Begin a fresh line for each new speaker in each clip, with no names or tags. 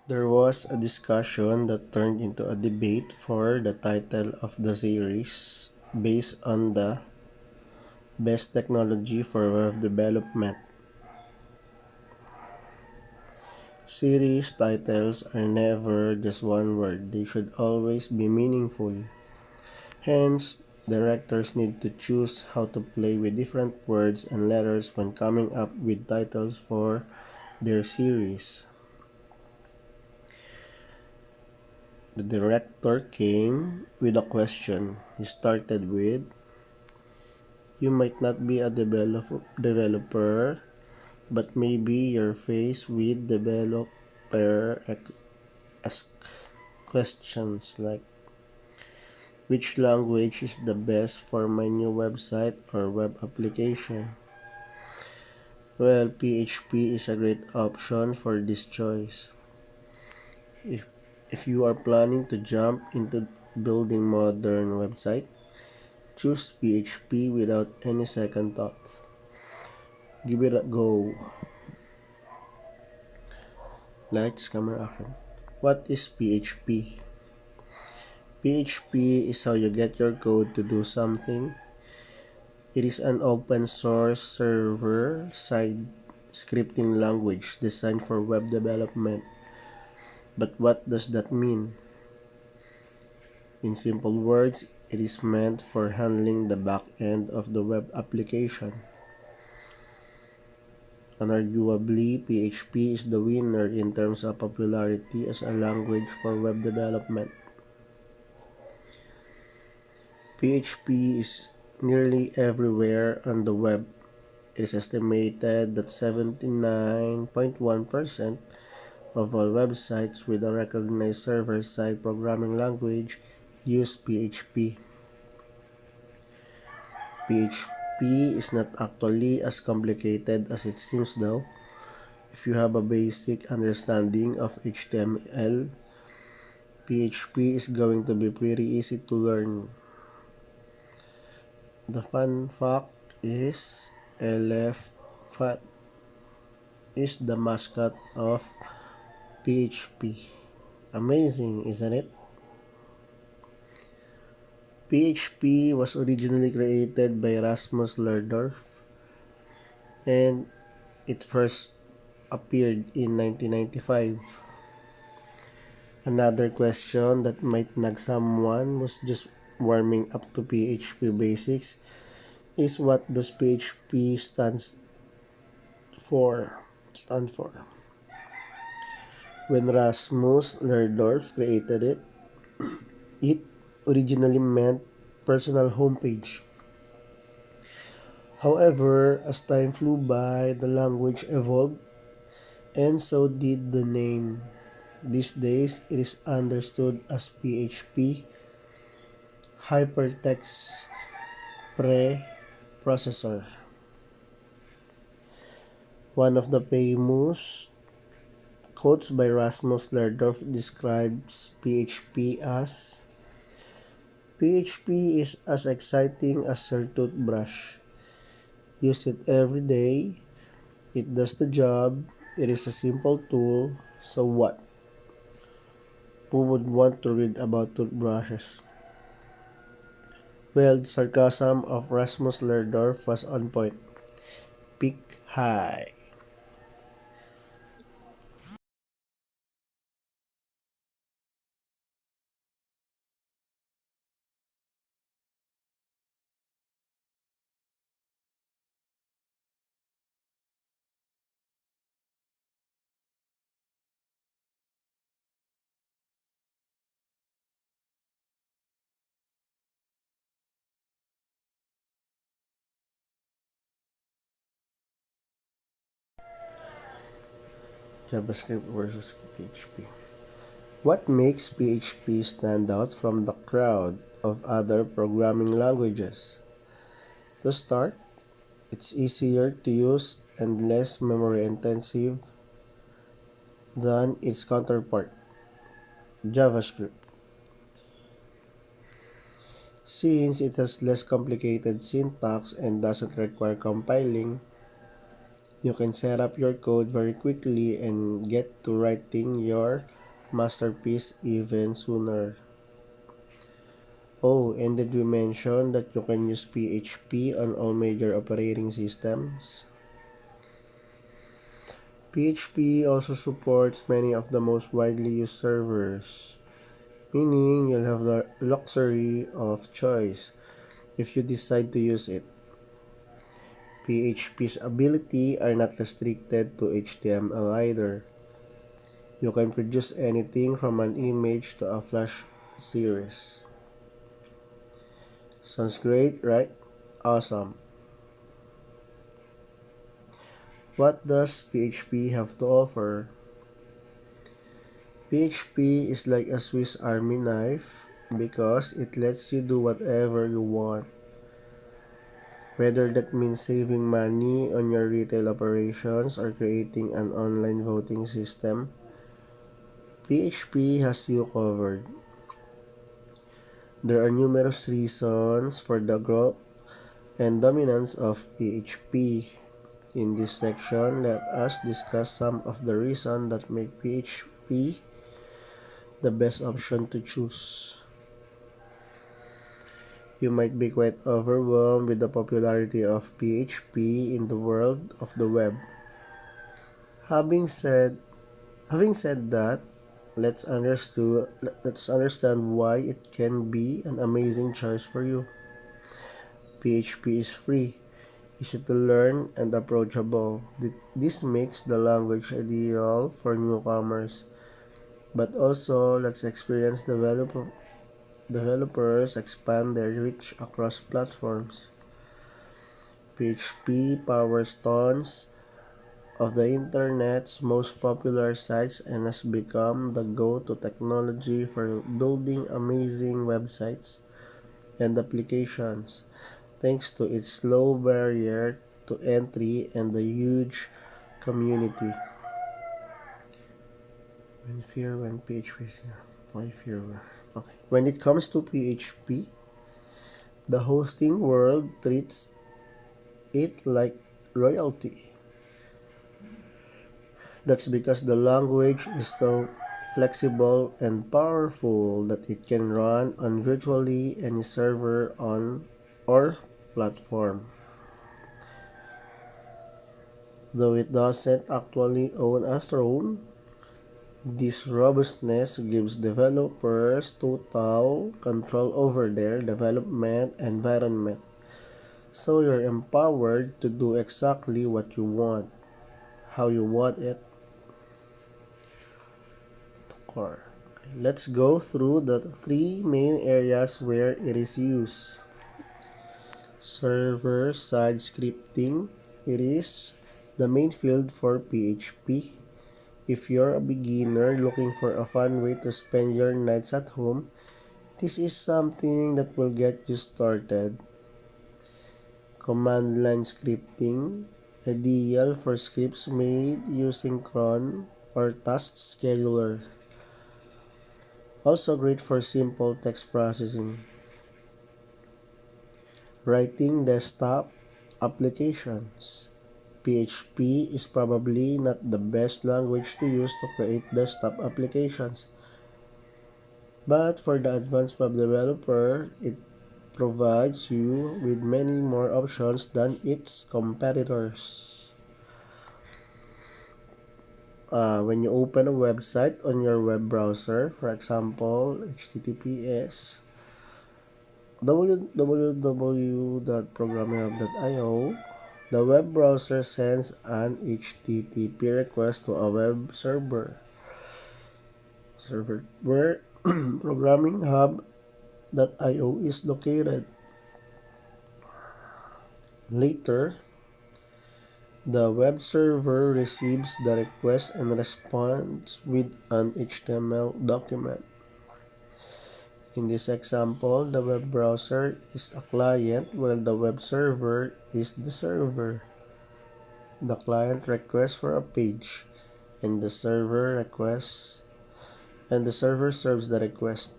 There was a discussion that turned into a debate for the title of the series based on the best technology for web development. Series titles are never just one word, they should always be meaningful. Hence, directors need to choose how to play with different words and letters when coming up with titles for their series. The director came with a question. He started with, "You might not be a developer, but maybe you're faced with developer ask questions like, which language is the best for my new website or web application?" Well, PHP is a great option for this choice. If, if you are planning to jump into building modern website, choose PHP without any second thought. Give it a go. Lights, camera, action. What is PHP? PHP is how you get your code to do something. It is an open source server-side scripting language designed for web development. But what does that mean? In simple words, it is meant for handling the back end of the web application. Unarguably, PHP is the winner in terms of popularity as a language for web development. PHP is nearly everywhere on the web. It is estimated that 79.1% of all websites with a recognized server-side programming language use PHP. PHP is not actually as complicated as it seems though. If you have a basic understanding of HTML, PHP is going to be pretty easy to learn. The fun fact is Elephant is the mascot of PHP. Amazing, isn't it? PHP was originally created by Rasmus Lerdorf and it first appeared in 1995. Another question that might nag someone who's just warming up to PHP basics is, what does PHP for? Stand for. When Rasmus Lerdorf created it, it originally meant personal homepage. However, as time flew by, the language evolved and so did the name. These days, it is understood as PHP Hypertext Preprocessor. One of the famous quotes by Rasmus Lerdorf describes PHP as, "PHP is as exciting as your toothbrush. Use it every day. It does the job. It is a simple tool. So what? Who would want to read about toothbrushes?" Well, the sarcasm of Rasmus Lerdorf was on point. Peak high. JavaScript versus PHP. What makes PHP stand out from the crowd of other programming languages? To start, it's easier to use and less memory intensive than its counterpart, JavaScript. Since it has less complicated syntax and doesn't require compiling, You can set up your code very quickly and get to writing your masterpiece even sooner. Oh, and did we mention that you can use PHP on all major operating systems? PHP also supports many of the most widely used servers, meaning you'll have the luxury of choice if you decide to use it. PHP's ability are not restricted to HTML either. You can produce anything from an image to a Flash series. Sounds great, right? Awesome. What does PHP have to offer? PHP is like a Swiss Army knife because it lets you do whatever you want. Whether that means saving money on your retail operations or creating an online voting system, PHP has you covered. There are numerous reasons for the growth and dominance of PHP. In this section, let us discuss some of the reasons that make PHP the best option to choose. You might be quite overwhelmed with the popularity of PHP in the world of the web. Having said having said that, let's understand why it can be an amazing choice for you. PHP is free, easy to learn, and approachable. This makes the language ideal for newcomers. But also, let's experience developers expand their reach across platforms. PHP powers tons of the internet's most popular sites and has become the go-to technology for building amazing websites and applications, thanks to its low barrier to entry and the huge community. When PHP is here. Why fear? Okay. When it comes to PHP, the hosting world treats it like royalty. That's because the language is so flexible and powerful that it can run on virtually any server on or platform. Though it doesn't actually own a throne, this robustness gives developers total control over their development environment. So you're empowered to do exactly what you want, how you want it. Core. Let's go through the three main areas where it is used. Server-side scripting. It is the main field for PHP. If you're a beginner looking for a fun way to spend your nights at home, this is something that will get you started. Command line scripting. Ideal for scripts made using cron or task scheduler. Also great for simple text processing. Writing desktop applications. PHP is probably not the best language to use to create desktop applications, but for the advanced web developer, it provides you with many more options than its competitors. When you open a website on your web browser, for example, https www.programminghub.io, the web browser sends an HTTP request to a web server where programminghub.io is located. Later, the web server receives the request and responds with an HTML document. In this example, the web browser is a client while the web server is the server. The client requests for a page and the server serves the request.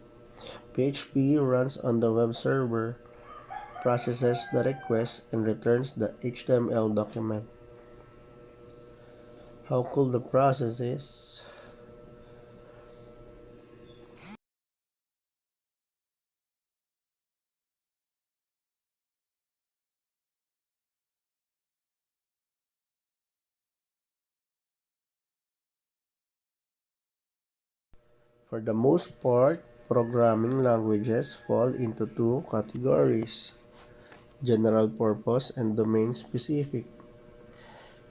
PHP runs on the web server, processes the request, and returns the HTML document. how cool the process is. For the most part, programming languages fall into two categories: general purpose and domain specific.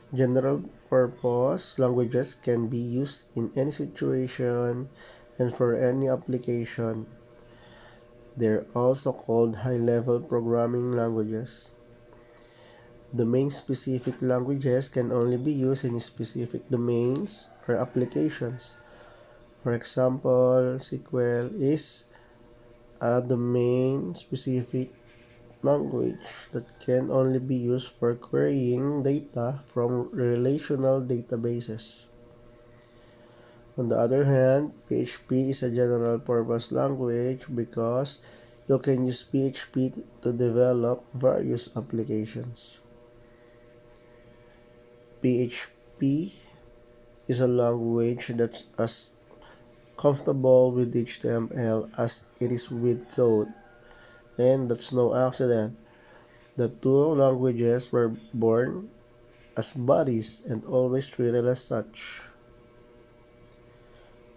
General purpose languages can be used in any situation and for any application. They're also called high-level programming languages. Domain-specific languages can only be used in specific domains or applications. For example, SQL is a domain-specific language that can only be used for querying data from relational databases. On the other hand, PHP is a general-purpose language because you can use PHP to develop various applications. PHP is a language that's as comfortable with HTML as it is with code, and that's no accident. The two languages were born as buddies and always treated as such.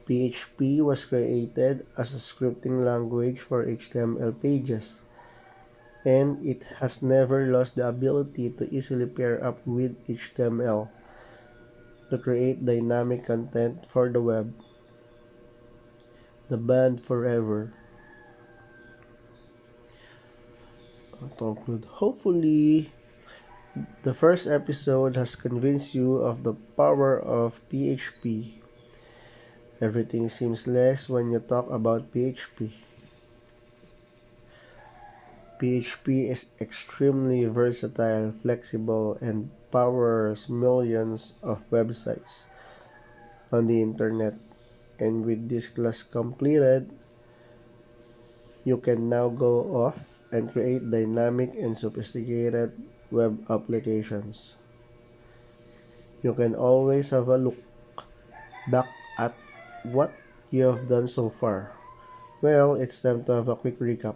PHP was created as a scripting language for HTML pages, and it has never lost the ability to easily pair up with HTML to create dynamic content for the web. The band forever. Hopefully, the first episode has convinced you of the power of PHP. Everything seems less when you talk about PHP. PHP is extremely versatile, flexible, and powers millions of websites on the internet. And with this class completed, you can now go off and create dynamic and sophisticated web applications. You can always have a look back at what you have done so far. Well, it's time to have a quick recap.